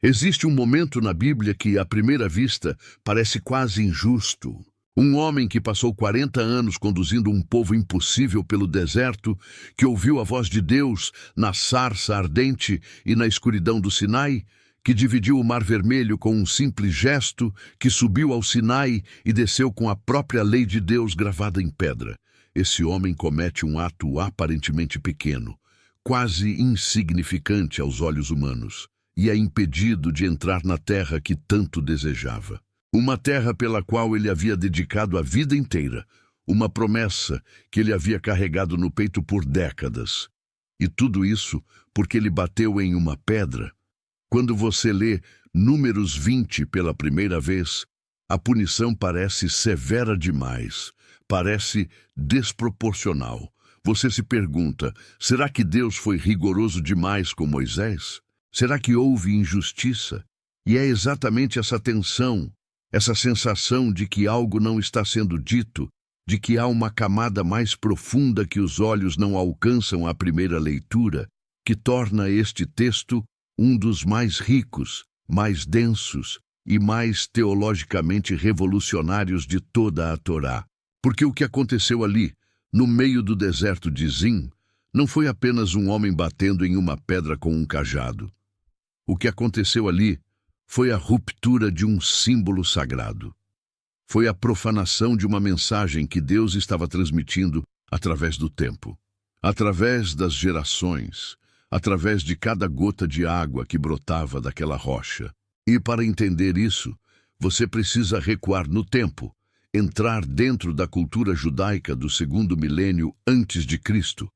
Existe um momento na Bíblia que, à primeira vista, parece quase injusto. Um homem que passou 40 anos conduzindo um povo impossível pelo deserto, que ouviu a voz de Deus na sarça ardente e na escuridão do Sinai, que dividiu o Mar Vermelho com um simples gesto, que subiu ao Sinai e desceu com a própria lei de Deus gravada em pedra. Esse homem comete um ato aparentemente pequeno, quase insignificante aos olhos humanos, e é impedido de entrar na terra que tanto desejava. Uma terra pela qual ele havia dedicado a vida inteira, uma promessa que ele havia carregado no peito por décadas. E tudo isso porque ele bateu em uma pedra. Quando você lê Números 20 pela primeira vez, a punição parece severa demais, parece desproporcional. Você se pergunta, será que Deus foi rigoroso demais com Moisés? Será que houve injustiça? E é exatamente essa tensão, essa sensação de que algo não está sendo dito, de que há uma camada mais profunda que os olhos não alcançam à primeira leitura, que torna este texto um dos mais ricos, mais densos e mais teologicamente revolucionários de toda a Torá. Porque o que aconteceu ali, no meio do deserto de Zim, não foi apenas um homem batendo em uma pedra com um cajado. O que aconteceu ali foi a ruptura de um símbolo sagrado. Foi a profanação de uma mensagem que Deus estava transmitindo através do tempo, através das gerações, através de cada gota de água que brotava daquela rocha. E para entender isso, você precisa recuar no tempo, entrar dentro da cultura judaica do segundo milênio antes de Cristo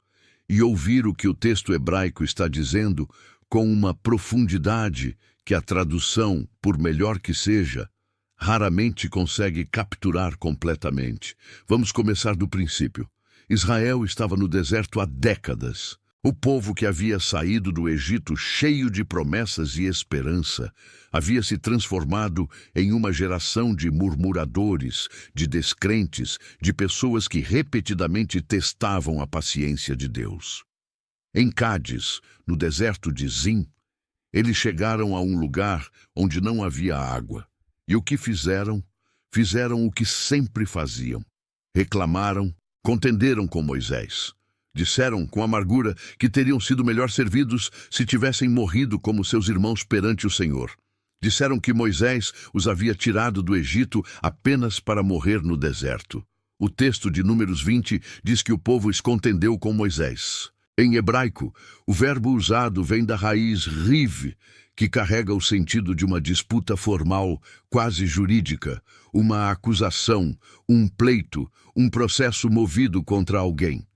e ouvir o que o texto hebraico está dizendo com uma profundidade que a tradução, por melhor que seja, raramente consegue capturar completamente. Vamos começar do princípio. Israel estava no deserto há décadas. O povo que havia saído do Egito cheio de promessas e esperança havia se transformado em uma geração de murmuradores, de descrentes, de pessoas que repetidamente testavam a paciência de Deus. Em Cádiz, no deserto de Zim, eles chegaram a um lugar onde não havia água. E o que fizeram? Fizeram o que sempre faziam. Reclamaram, contenderam com Moisés. Disseram com amargura que teriam sido melhor servidos se tivessem morrido como seus irmãos perante o Senhor. Disseram que Moisés os havia tirado do Egito apenas para morrer no deserto. O texto de Números 20 diz que o povo se contendeu com Moisés. Em hebraico, o verbo usado vem da raiz riv, que carrega o sentido de uma disputa formal, quase jurídica, uma acusação, um pleito, um processo movido contra alguém.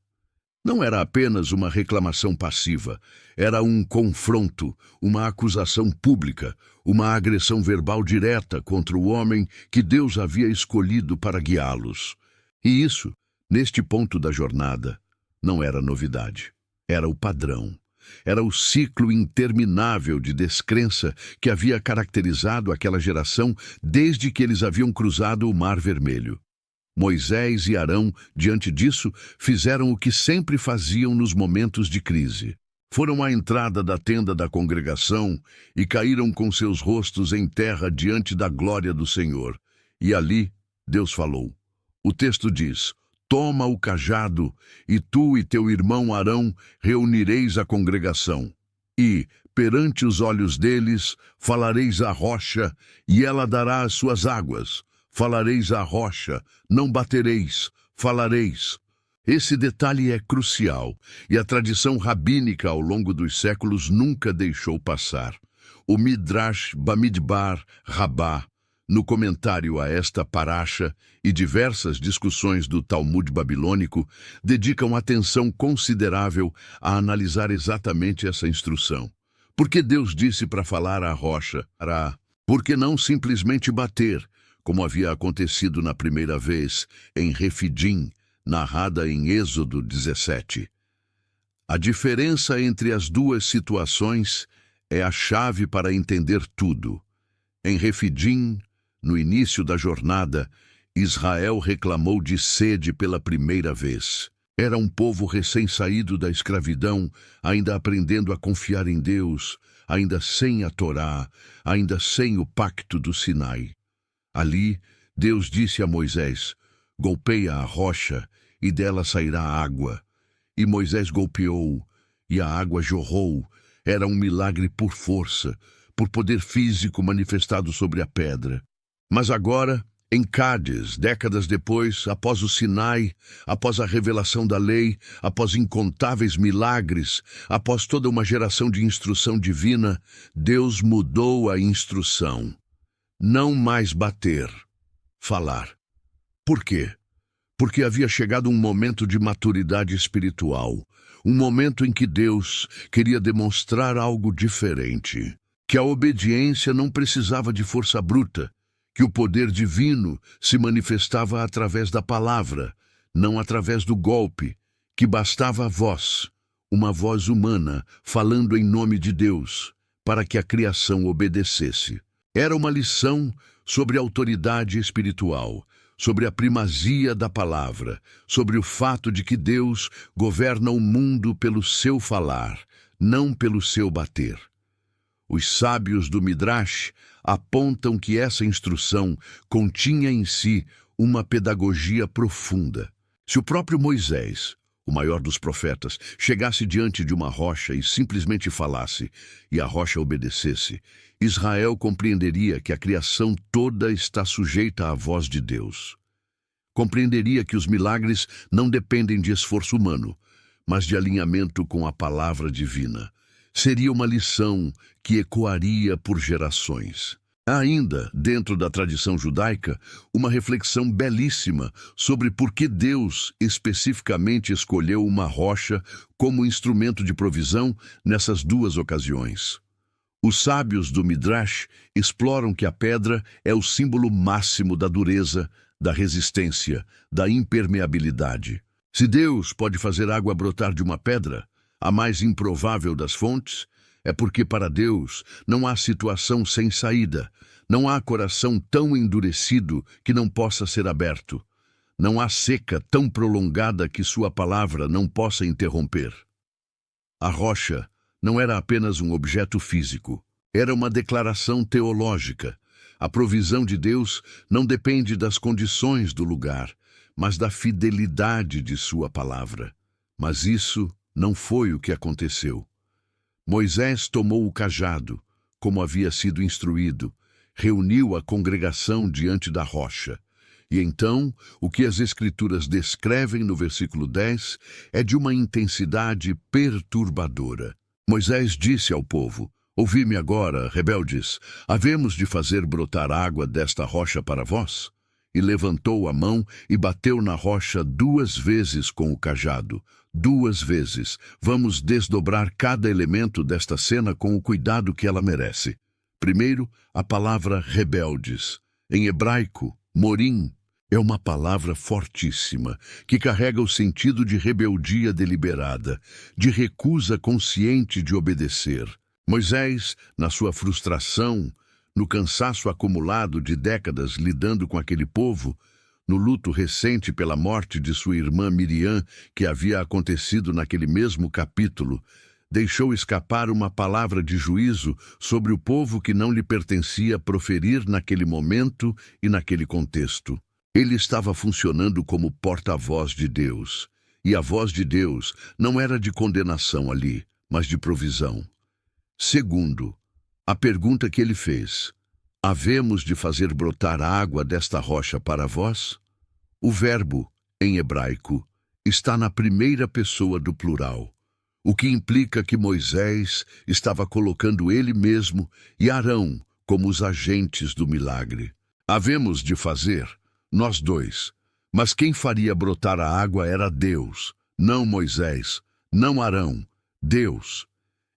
Não era apenas uma reclamação passiva, era um confronto, uma acusação pública, uma agressão verbal direta contra o homem que Deus havia escolhido para guiá-los. E isso, neste ponto da jornada, não era novidade. Era o padrão. Era o ciclo interminável de descrença que havia caracterizado aquela geração desde que eles haviam cruzado o Mar Vermelho. Moisés e Arão, diante disso, fizeram o que sempre faziam nos momentos de crise. Foram à entrada da tenda da congregação e caíram com seus rostos em terra diante da glória do Senhor. E ali, Deus falou. O texto diz: toma o cajado, e tu e teu irmão Arão reunireis a congregação. E, perante os olhos deles, falareis à rocha, e ela dará as suas águas. Falareis à rocha, não batereis, falareis. Esse detalhe é crucial, e a tradição rabínica ao longo dos séculos nunca deixou passar. O Midrash Bamidbar Rabbah, no comentário a esta paracha e diversas discussões do Talmud babilônico, dedicam atenção considerável a analisar exatamente essa instrução. Por que Deus disse para falar à rocha? Por que não simplesmente bater, como havia acontecido na primeira vez em Refidim, narrada em Êxodo 17? A diferença entre as duas situações é a chave para entender tudo. Em Refidim, no início da jornada, Israel reclamou de sede pela primeira vez. Era um povo recém-saído da escravidão, ainda aprendendo a confiar em Deus, ainda sem a Torá, ainda sem o pacto do Sinai. Ali, Deus disse a Moisés: golpeia a rocha, e dela sairá água. E Moisés golpeou, e a água jorrou. Era um milagre por força, por poder físico manifestado sobre a pedra. Mas agora, em Cádiz, décadas depois, após o Sinai, após a revelação da lei, após incontáveis milagres, após toda uma geração de instrução divina, Deus mudou a instrução. Não mais bater, falar. Por quê? Porque havia chegado um momento de maturidade espiritual, um momento em que Deus queria demonstrar algo diferente, que a obediência não precisava de força bruta, que o poder divino se manifestava através da palavra, não através do golpe, que bastava a voz, uma voz humana falando em nome de Deus, para que a criação obedecesse. Era uma lição sobre a autoridade espiritual, sobre a primazia da palavra, sobre o fato de que Deus governa o mundo pelo seu falar, não pelo seu bater. Os sábios do Midrash apontam que essa instrução continha em si uma pedagogia profunda. Se o próprio Moisés, o maior dos profetas, chegasse diante de uma rocha e simplesmente falasse, e a rocha obedecesse, Israel compreenderia que a criação toda está sujeita à voz de Deus. Compreenderia que os milagres não dependem de esforço humano, mas de alinhamento com a palavra divina. Seria uma lição que ecoaria por gerações. Há ainda, dentro da tradição judaica, uma reflexão belíssima sobre por que Deus especificamente escolheu uma rocha como instrumento de provisão nessas duas ocasiões. Os sábios do Midrash exploram que a pedra é o símbolo máximo da dureza, da resistência, da impermeabilidade. Se Deus pode fazer água brotar de uma pedra, a mais improvável das fontes, é porque para Deus não há situação sem saída, não há coração tão endurecido que não possa ser aberto, não há seca tão prolongada que sua palavra não possa interromper. A rocha não era apenas um objeto físico, era uma declaração teológica. A provisão de Deus não depende das condições do lugar, mas da fidelidade de sua palavra. Mas isso não foi o que aconteceu. Moisés tomou o cajado, como havia sido instruído, reuniu a congregação diante da rocha. E então, o que as Escrituras descrevem no versículo 10 é de uma intensidade perturbadora. Moisés disse ao povo: ouvi-me agora, rebeldes, havemos de fazer brotar água desta rocha para vós? E levantou a mão e bateu na rocha 2 vezes com o cajado. 2 vezes. Vamos desdobrar cada elemento desta cena com o cuidado que ela merece. Primeiro, a palavra rebeldes. Em hebraico, morim, é uma palavra fortíssima, que carrega o sentido de rebeldia deliberada, de recusa consciente de obedecer. Moisés, na sua frustração, no cansaço acumulado de décadas lidando com aquele povo, no luto recente pela morte de sua irmã Miriam, que havia acontecido naquele mesmo capítulo, deixou escapar uma palavra de juízo sobre o povo que não lhe pertencia proferir naquele momento e naquele contexto. Ele estava funcionando como porta-voz de Deus, e a voz de Deus não era de condenação ali, mas de provisão. Segundo, a pergunta que ele fez: havemos de fazer brotar água desta rocha para vós? O verbo, em hebraico, está na primeira pessoa do plural, o que implica que Moisés estava colocando ele mesmo e Arão como os agentes do milagre. Havemos de fazer, nós dois, mas quem faria brotar a água era Deus, não Moisés, não Arão, Deus.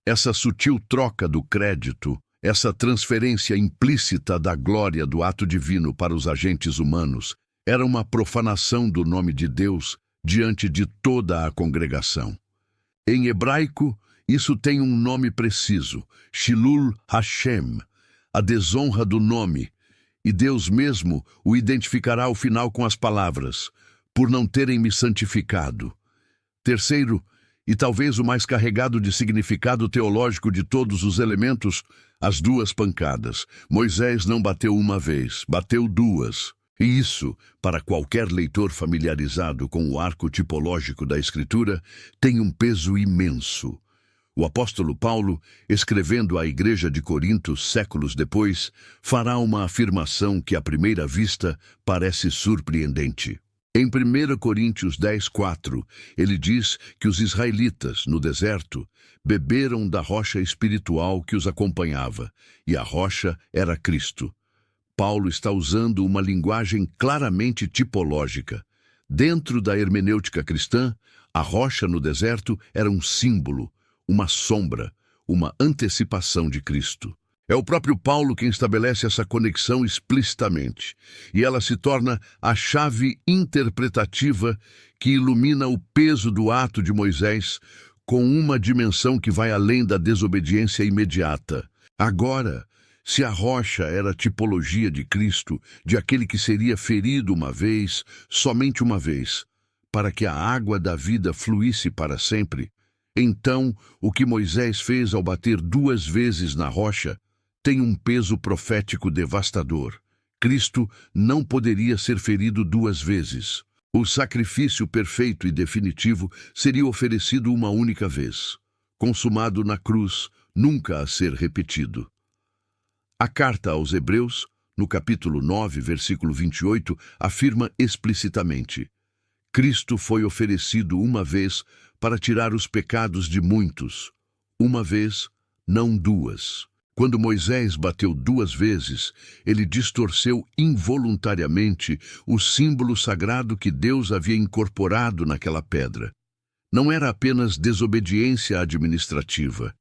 Essa sutil troca do crédito, essa transferência implícita da glória do ato divino para os agentes humanos, era uma profanação do nome de Deus diante de toda a congregação. Em hebraico, isso tem um nome preciso, Shilul Hashem, a desonra do nome, e Deus mesmo o identificará ao final com as palavras: por não terem me santificado. Terceiro, e talvez o mais carregado de significado teológico de todos os elementos, as duas pancadas. Moisés não bateu uma vez, bateu duas. E isso, para qualquer leitor familiarizado com o arco tipológico da Escritura, tem um peso imenso. O apóstolo Paulo, escrevendo à igreja de Corinto séculos depois, fará uma afirmação que à primeira vista parece surpreendente. Em 1 Coríntios 10:4, ele diz que os israelitas, no deserto, beberam da rocha espiritual que os acompanhava, e a rocha era Cristo. Paulo está usando uma linguagem claramente tipológica. Dentro da hermenêutica cristã, a rocha no deserto era um símbolo, uma sombra, uma antecipação de Cristo. É o próprio Paulo quem estabelece essa conexão explicitamente, e ela se torna a chave interpretativa que ilumina o peso do ato de Moisés com uma dimensão que vai além da desobediência imediata. Agora, se a rocha era a tipologia de Cristo, de aquele que seria ferido uma vez, somente uma vez, para que a água da vida fluísse para sempre, então o que Moisés fez ao bater duas vezes na rocha tem um peso profético devastador. Cristo não poderia ser ferido duas vezes. O sacrifício perfeito e definitivo seria oferecido uma única vez, consumado na cruz, nunca a ser repetido. A carta aos Hebreus, no capítulo 9, versículo 28, afirma explicitamente: Cristo foi oferecido uma vez para tirar os pecados de muitos. Uma vez, não duas. Quando Moisés bateu duas vezes, ele distorceu involuntariamente o símbolo sagrado que Deus havia incorporado naquela pedra. Não era apenas desobediência administrativa.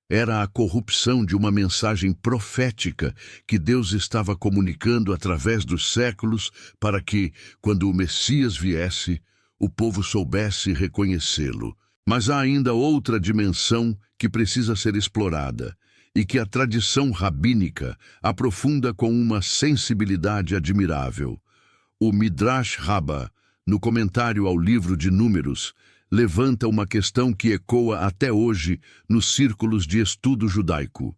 Era a corrupção de uma mensagem profética que Deus estava comunicando através dos séculos para que, quando o Messias viesse, o povo soubesse reconhecê-lo. Mas há ainda outra dimensão que precisa ser explorada e que a tradição rabínica aprofunda com uma sensibilidade admirável. O Midrash Rabbah, no comentário ao livro de Números, levanta uma questão que ecoa até hoje nos círculos de estudo judaico.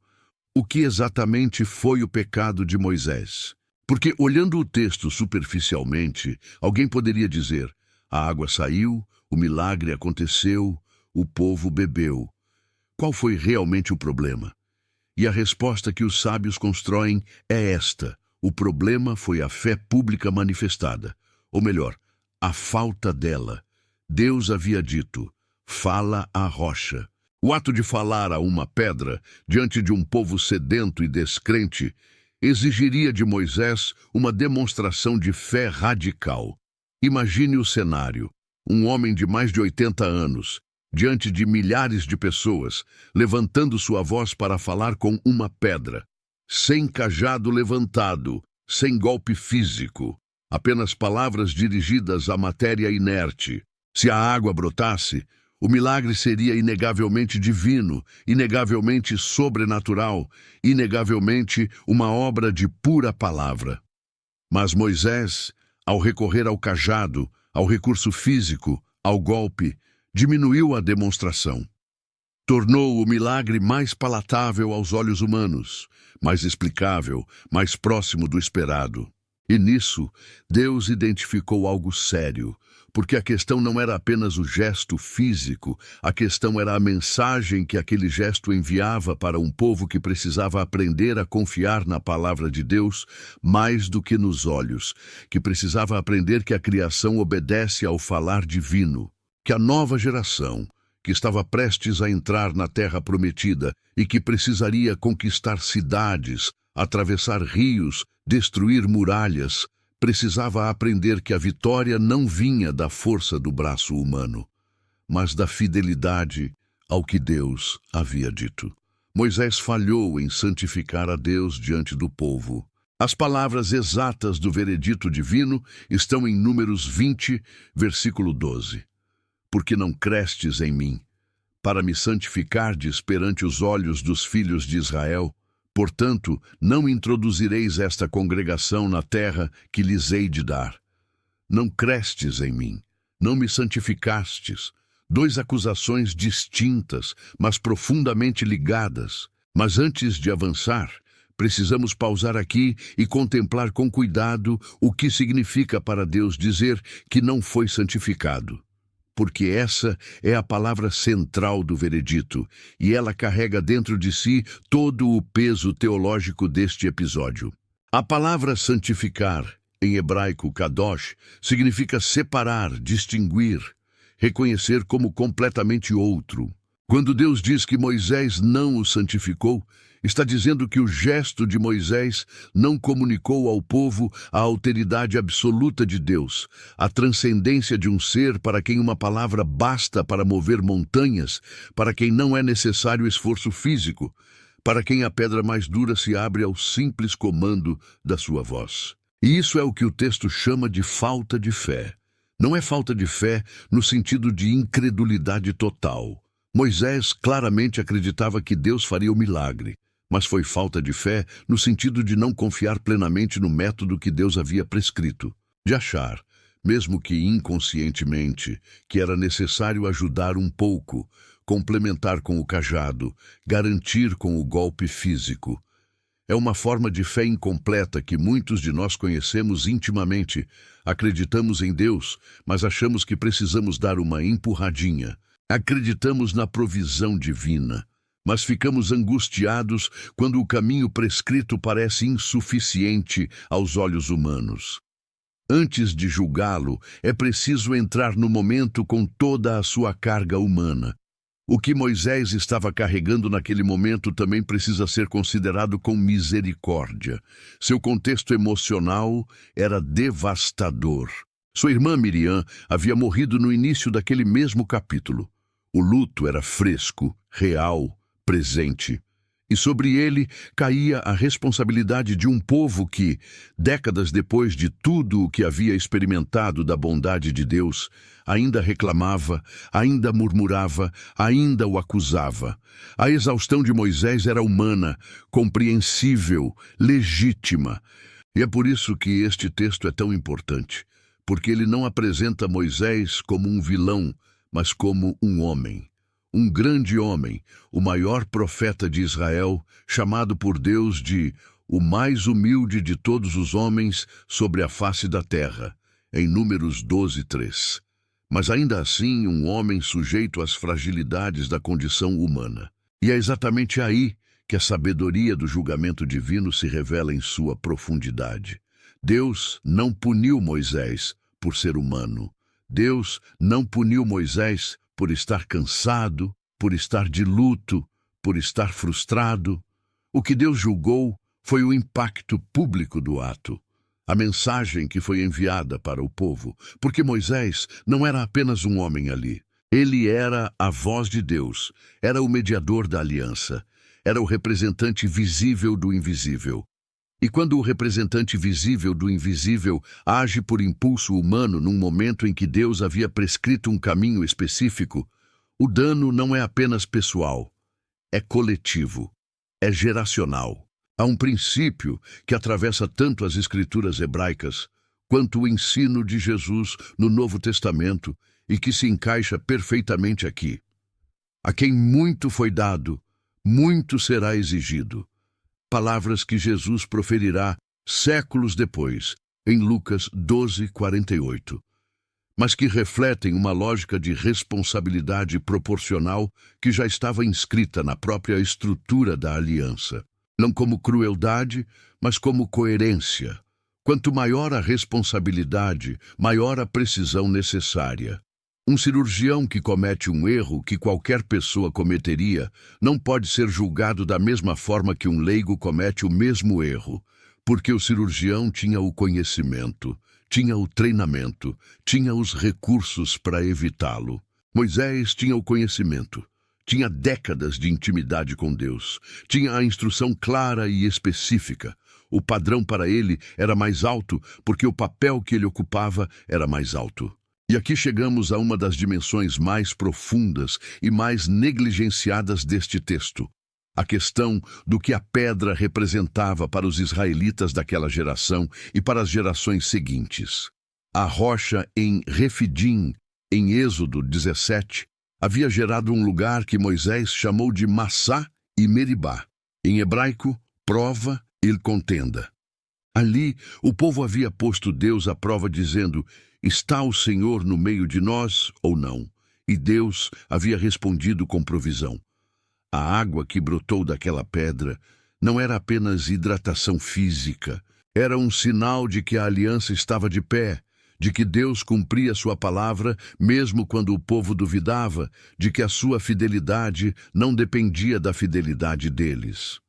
O que exatamente foi o pecado de Moisés? Porque, olhando o texto superficialmente, alguém poderia dizer: a água saiu, o milagre aconteceu, o povo bebeu. Qual foi realmente o problema? E a resposta que os sábios constroem é esta: o problema foi a fé pública manifestada, ou melhor, a falta dela. Deus havia dito: fala à rocha. O ato de falar a uma pedra, diante de um povo sedento e descrente, exigiria de Moisés uma demonstração de fé radical. Imagine o cenário: um homem de mais de 80 anos, diante de milhares de pessoas, levantando sua voz para falar com uma pedra, sem cajado levantado, sem golpe físico, apenas palavras dirigidas à matéria inerte. Se a água brotasse, o milagre seria inegavelmente divino, inegavelmente sobrenatural, inegavelmente uma obra de pura palavra. Mas Moisés, ao recorrer ao cajado, ao recurso físico, ao golpe, diminuiu a demonstração. Tornou o milagre mais palatável aos olhos humanos, mais explicável, mais próximo do esperado. E nisso, Deus identificou algo sério, porque a questão não era apenas o gesto físico, a questão era a mensagem que aquele gesto enviava para um povo que precisava aprender a confiar na palavra de Deus mais do que nos olhos, que precisava aprender que a criação obedece ao falar divino, que a nova geração, que estava prestes a entrar na terra prometida e que precisaria conquistar cidades, atravessar rios, destruir muralhas, precisava aprender que a vitória não vinha da força do braço humano, mas da fidelidade ao que Deus havia dito. Moisés falhou em santificar a Deus diante do povo. As palavras exatas do veredito divino estão em Números 20, versículo 12. Porque não crestes em mim, para me santificardes perante os olhos dos filhos de Israel, portanto, não introduzireis esta congregação na terra que lhes hei de dar. Não crestes em mim, não me santificastes, Duas acusações distintas, mas profundamente ligadas. Mas antes de avançar, precisamos pausar aqui e contemplar com cuidado o que significa para Deus dizer que não foi santificado. Porque essa é a palavra central do veredito, e ela carrega dentro de si todo o peso teológico deste episódio. A palavra santificar, em hebraico kadosh, significa separar, distinguir, reconhecer como completamente outro. Quando Deus diz que Moisés não o santificou, está dizendo que o gesto de Moisés não comunicou ao povo a alteridade absoluta de Deus, a transcendência de um ser para quem uma palavra basta para mover montanhas, para quem não é necessário esforço físico, para quem a pedra mais dura se abre ao simples comando da sua voz. E isso é o que o texto chama de falta de fé. Não é falta de fé no sentido de incredulidade total. Moisés claramente acreditava que Deus faria o milagre, mas foi falta de fé no sentido de não confiar plenamente no método que Deus havia prescrito, de achar, mesmo que inconscientemente, que era necessário ajudar um pouco, complementar com o cajado, garantir com o golpe físico. É uma forma de fé incompleta que muitos de nós conhecemos intimamente. Acreditamos em Deus, mas achamos que precisamos dar uma empurradinha. Acreditamos na provisão divina, mas ficamos angustiados quando o caminho prescrito parece insuficiente aos olhos humanos. Antes de julgá-lo, é preciso entrar no momento com toda a sua carga humana. O que Moisés estava carregando naquele momento também precisa ser considerado com misericórdia. Seu contexto emocional era devastador. Sua irmã Miriam havia morrido no início daquele mesmo capítulo. O luto era fresco, real, presente. E sobre ele caía a responsabilidade de um povo que, décadas depois de tudo o que havia experimentado da bondade de Deus, ainda reclamava, ainda murmurava, ainda o acusava. A exaustão de Moisés era humana, compreensível, legítima. E é por isso que este texto é tão importante, porque ele não apresenta Moisés como um vilão, mas como um homem. Um grande homem, o maior profeta de Israel, chamado por Deus de o mais humilde de todos os homens sobre a face da terra, em Números 12:3. Mas ainda assim um homem sujeito às fragilidades da condição humana. E é exatamente aí que a sabedoria do julgamento divino se revela em sua profundidade. Deus não puniu Moisés por ser humano. Deus não puniu Moisés por estar cansado, por estar de luto, por estar frustrado. O que Deus julgou foi o impacto público do ato, a mensagem que foi enviada para o povo, porque Moisés não era apenas um homem ali. Ele era a voz de Deus, era o mediador da aliança, era o representante visível do invisível. E quando o representante visível do invisível age por impulso humano num momento em que Deus havia prescrito um caminho específico, o dano não é apenas pessoal, é coletivo, é geracional. Há um princípio que atravessa tanto as escrituras hebraicas quanto o ensino de Jesus no Novo Testamento e que se encaixa perfeitamente aqui. A quem muito foi dado, muito será exigido. Palavras que Jesus proferirá séculos depois, em Lucas 12:48, mas que refletem uma lógica de responsabilidade proporcional que já estava inscrita na própria estrutura da aliança. Não como crueldade, mas como coerência. Quanto maior a responsabilidade, maior a precisão necessária. Um cirurgião que comete um erro que qualquer pessoa cometeria não pode ser julgado da mesma forma que um leigo comete o mesmo erro, porque o cirurgião tinha o conhecimento, tinha o treinamento, tinha os recursos para evitá-lo. Moisés tinha o conhecimento, tinha décadas de intimidade com Deus, tinha a instrução clara e específica. O padrão para ele era mais alto porque o papel que ele ocupava era mais alto. E aqui chegamos a uma das dimensões mais profundas e mais negligenciadas deste texto. A questão do que a pedra representava para os israelitas daquela geração e para as gerações seguintes. A rocha em Refidim, em Êxodo 17, havia gerado um lugar que Moisés chamou de Massá e Meribá. Em hebraico, prova e contenda. Ali, o povo havia posto Deus à prova, dizendo: está o Senhor no meio de nós ou não? E Deus havia respondido com provisão. A água que brotou daquela pedra não era apenas hidratação física, era um sinal de que a aliança estava de pé, de que Deus cumpria sua palavra, mesmo quando o povo duvidava, de que a sua fidelidade não dependia da fidelidade deles.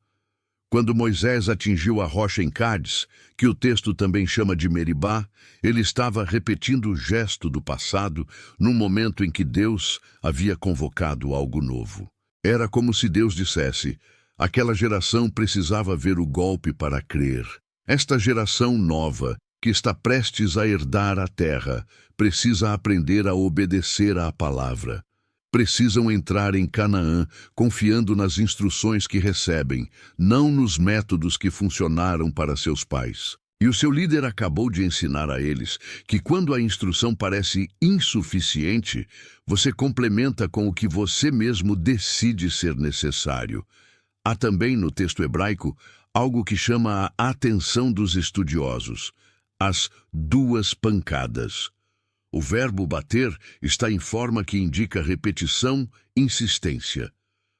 Quando Moisés atingiu a rocha em Cádiz, que o texto também chama de Meribá, ele estava repetindo o gesto do passado num momento em que Deus havia convocado algo novo. Era como se Deus dissesse: aquela geração precisava ver o golpe para crer. Esta geração nova, que está prestes a herdar a terra, precisa aprender a obedecer à palavra. Precisam entrar em Canaã confiando nas instruções que recebem, não nos métodos que funcionaram para seus pais. E o seu líder acabou de ensinar a eles que quando a instrução parece insuficiente, você complementa com o que você mesmo decide ser necessário. Há também no texto hebraico algo que chama a atenção dos estudiosos: as duas pancadas. O verbo bater está em forma que indica repetição, insistência.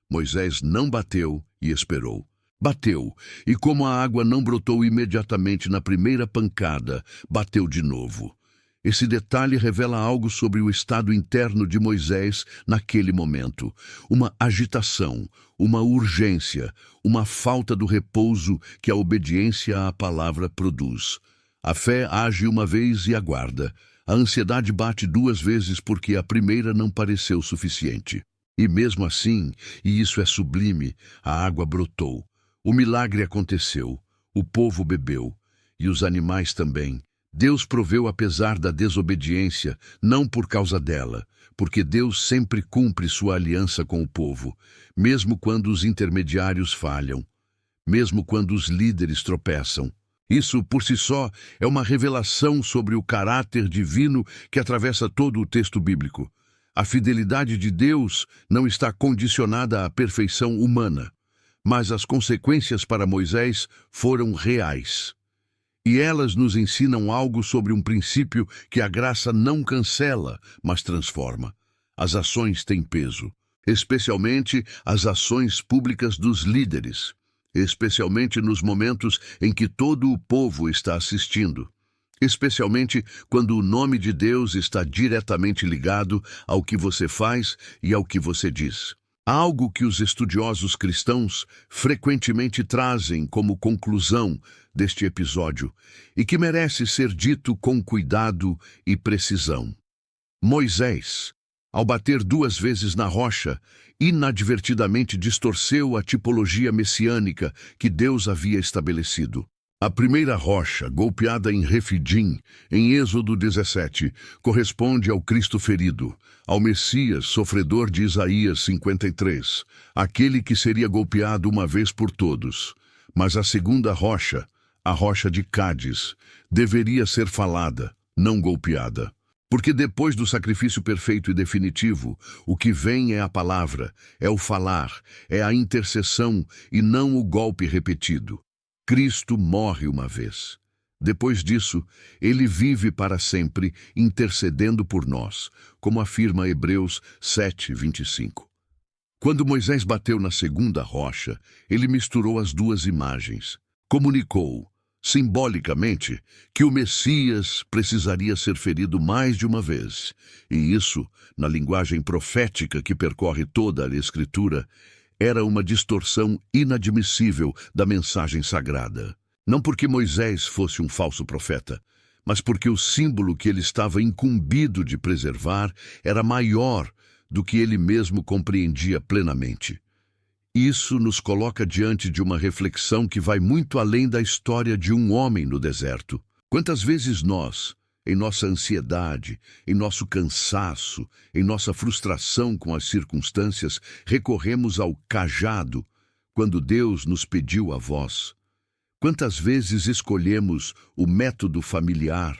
Moisés não bateu e esperou. Bateu, e como a água não brotou imediatamente na primeira pancada, bateu de novo. Esse detalhe revela algo sobre o estado interno de Moisés naquele momento. Uma agitação, uma urgência, uma falta do repouso que a obediência à palavra produz. A fé age uma vez e aguarda. A ansiedade bate duas vezes porque a primeira não pareceu suficiente. E mesmo assim, e isso é sublime, a água brotou. O milagre aconteceu. O povo bebeu. E os animais também. Deus proveu apesar da desobediência, não por causa dela, porque Deus sempre cumpre sua aliança com o povo, mesmo quando os intermediários falham, mesmo quando os líderes tropeçam. Isso, por si só, é uma revelação sobre o caráter divino que atravessa todo o texto bíblico. A fidelidade de Deus não está condicionada à perfeição humana, mas as consequências para Moisés foram reais. E elas nos ensinam algo sobre um princípio que a graça não cancela, mas transforma. As ações têm peso, especialmente as ações públicas dos líderes. Especialmente nos momentos em que todo o povo está assistindo, especialmente quando o nome de Deus está diretamente ligado ao que você faz e ao que você diz. Há algo que os estudiosos cristãos frequentemente trazem como conclusão deste episódio e que merece ser dito com cuidado e precisão. Moisés, ao bater duas vezes na rocha, inadvertidamente distorceu a tipologia messiânica que Deus havia estabelecido. A primeira rocha, golpeada em Refidim, em Êxodo 17, corresponde ao Cristo ferido, ao Messias, sofredor de Isaías 53, aquele que seria golpeado uma vez por todos. Mas a segunda rocha, a rocha de Cádiz, deveria ser falada, não golpeada. Porque depois do sacrifício perfeito e definitivo, o que vem é a palavra, é o falar, é a intercessão e não o golpe repetido. Cristo morre uma vez. Depois disso, ele vive para sempre intercedendo por nós, como afirma Hebreus 7:25. Quando Moisés bateu na segunda rocha, ele misturou as duas imagens. Comunicou, simbolicamente, que o Messias precisaria ser ferido mais de uma vez. E isso, na linguagem profética que percorre toda a Escritura, era uma distorção inadmissível da mensagem sagrada. Não porque Moisés fosse um falso profeta, mas porque o símbolo que ele estava incumbido de preservar era maior do que ele mesmo compreendia plenamente. Isso nos coloca diante de uma reflexão que vai muito além da história de um homem no deserto. Quantas vezes nós, em nossa ansiedade, em nosso cansaço, em nossa frustração com as circunstâncias, recorremos ao cajado quando Deus nos pediu a voz? Quantas vezes escolhemos o método familiar,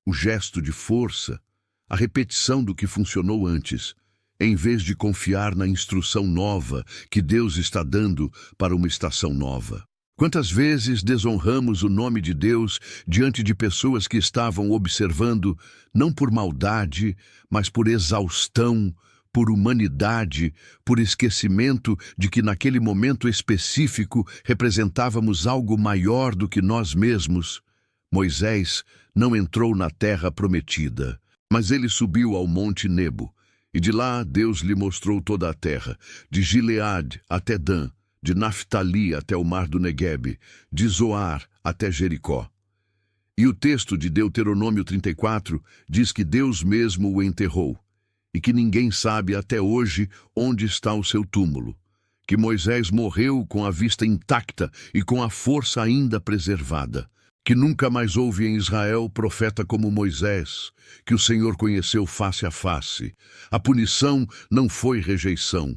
o gesto de força, a repetição do que funcionou antes, em vez de confiar na instrução nova que Deus está dando para uma estação nova. Quantas vezes desonramos o nome de Deus diante de pessoas que estavam observando, não por maldade, mas por exaustão, por humanidade, por esquecimento de que naquele momento específico representávamos algo maior do que nós mesmos. Moisés não entrou na terra prometida, mas ele subiu ao monte Nebo, e de lá Deus lhe mostrou toda a terra, de Gileade até Dan, de Naftali até o mar do Neguebe, de Zoar até Jericó. E o texto de Deuteronômio 34 diz que Deus mesmo o enterrou, e que ninguém sabe até hoje onde está o seu túmulo, que Moisés morreu com a vista intacta e com a força ainda preservada, que nunca mais houve em Israel profeta como Moisés, que o Senhor conheceu face a face. A punição não foi rejeição,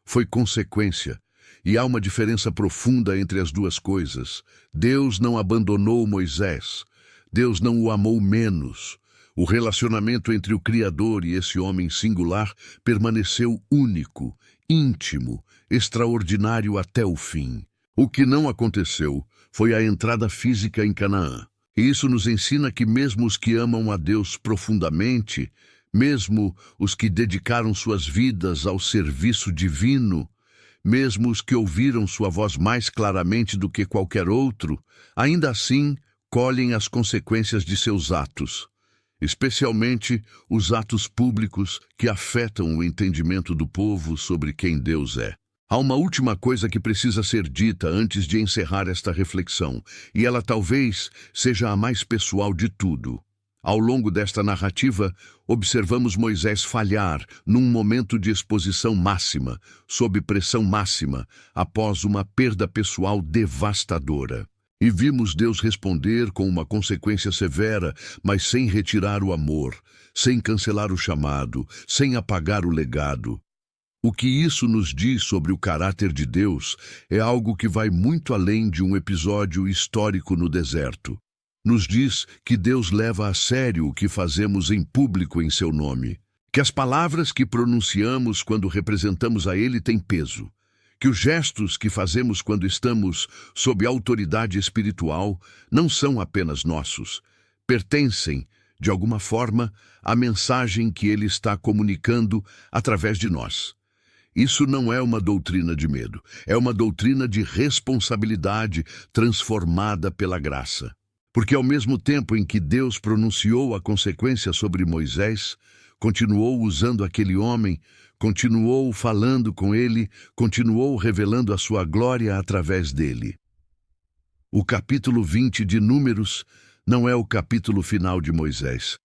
foi consequência. E há uma diferença profunda entre as duas coisas. Deus não abandonou Moisés. Deus não o amou menos. O relacionamento entre o Criador e esse homem singular permaneceu único, íntimo, extraordinário até o fim. O que não aconteceu foi a entrada física em Canaã. E isso nos ensina que mesmo os que amam a Deus profundamente, mesmo os que dedicaram suas vidas ao serviço divino, mesmo os que ouviram sua voz mais claramente do que qualquer outro, ainda assim colhem as consequências de seus atos, especialmente os atos públicos que afetam o entendimento do povo sobre quem Deus é. Há uma última coisa que precisa ser dita antes de encerrar esta reflexão, e ela talvez seja a mais pessoal de tudo. Ao longo desta narrativa, observamos Moisés falhar num momento de exposição máxima, sob pressão máxima, após uma perda pessoal devastadora. E vimos Deus responder com uma consequência severa, mas sem retirar o amor, sem cancelar o chamado, sem apagar o legado. O que isso nos diz sobre o caráter de Deus é algo que vai muito além de um episódio histórico no deserto. Nos diz que Deus leva a sério o que fazemos em público em seu nome, que as palavras que pronunciamos quando representamos a Ele têm peso, que os gestos que fazemos quando estamos sob autoridade espiritual não são apenas nossos, pertencem, de alguma forma, à mensagem que Ele está comunicando através de nós. Isso não é uma doutrina de medo, é uma doutrina de responsabilidade transformada pela graça. Porque ao mesmo tempo em que Deus pronunciou a consequência sobre Moisés, continuou usando aquele homem, continuou falando com ele, continuou revelando a sua glória através dele. O capítulo 20 de Números não é o capítulo final de Moisés.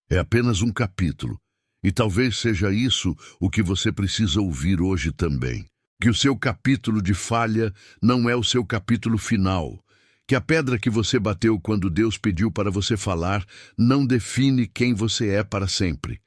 É apenas um capítulo. E talvez seja isso o que você precisa ouvir hoje também. Que o seu capítulo de falha não é o seu capítulo final. Que a pedra que você bateu quando Deus pediu para você falar não define quem você é para sempre.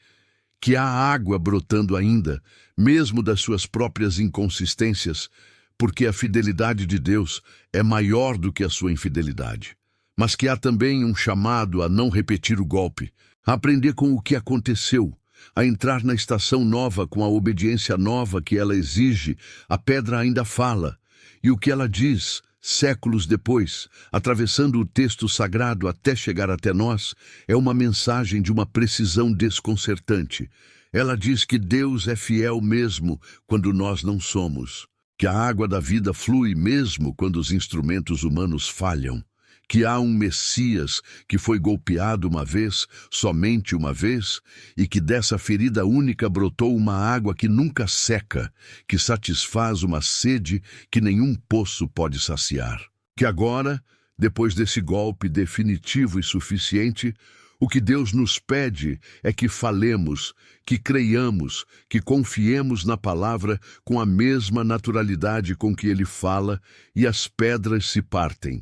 Que há água brotando ainda, mesmo das suas próprias inconsistências, porque a fidelidade de Deus é maior do que a sua infidelidade. Mas que há também um chamado a não repetir o golpe, a aprender com o que aconteceu, a entrar na estação nova com a obediência nova que ela exige. A pedra ainda fala, e o que ela diz, séculos depois, atravessando o texto sagrado até chegar até nós, é uma mensagem de uma precisão desconcertante. Ela diz que Deus é fiel mesmo quando nós não somos, que a água da vida flui mesmo quando os instrumentos humanos falham, que há um Messias que foi golpeado uma vez, somente uma vez, e que dessa ferida única brotou uma água que nunca seca, que satisfaz uma sede que nenhum poço pode saciar. Que agora, depois desse golpe definitivo e suficiente, o que Deus nos pede é que falemos, que creiamos, que confiemos na palavra com a mesma naturalidade com que Ele fala e as pedras se partem.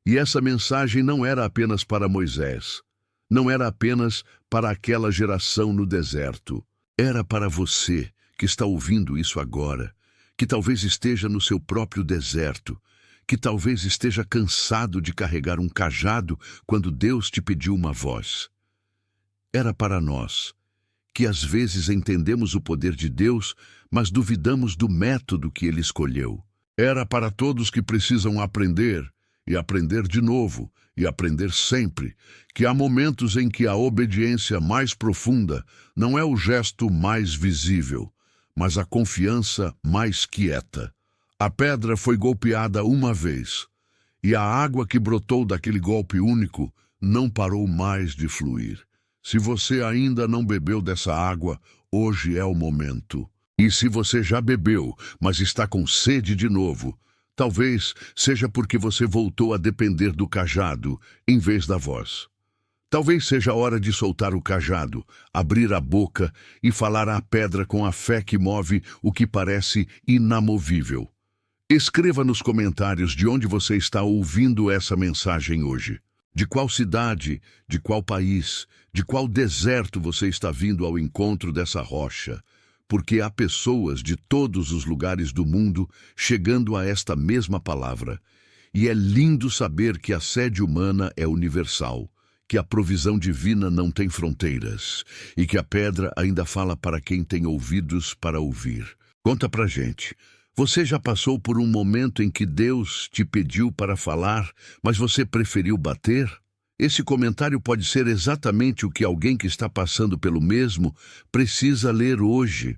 E essa mensagem não era apenas para Moisés, não era apenas para aquela geração no deserto. Era para você que está ouvindo isso agora, que talvez esteja no seu próprio deserto, que talvez esteja cansado de carregar um cajado quando Deus te pediu uma voz. Era para nós, que às vezes entendemos o poder de Deus, mas duvidamos do método que Ele escolheu. Era para todos que precisam aprender, e aprender de novo, e aprender sempre, que há momentos em que a obediência mais profunda não é o gesto mais visível, mas a confiança mais quieta. A pedra foi golpeada uma vez, e a água que brotou daquele golpe único não parou mais de fluir. Se você ainda não bebeu dessa água, hoje é o momento. E se você já bebeu, mas está com sede de novo, talvez seja porque você voltou a depender do cajado em vez da voz. Talvez seja a hora de soltar o cajado, abrir a boca e falar à pedra com a fé que move o que parece inamovível. Escreva nos comentários de onde você está ouvindo essa mensagem hoje. De qual cidade, de qual país, de qual deserto você está vindo ao encontro dessa rocha, porque há pessoas de todos os lugares do mundo chegando a esta mesma palavra. E é lindo saber que a sede humana é universal, que a provisão divina não tem fronteiras e que a pedra ainda fala para quem tem ouvidos para ouvir. Conta pra gente. Você já passou por um momento em que Deus te pediu para falar, mas você preferiu bater? Esse comentário pode ser exatamente o que alguém que está passando pelo mesmo precisa ler hoje.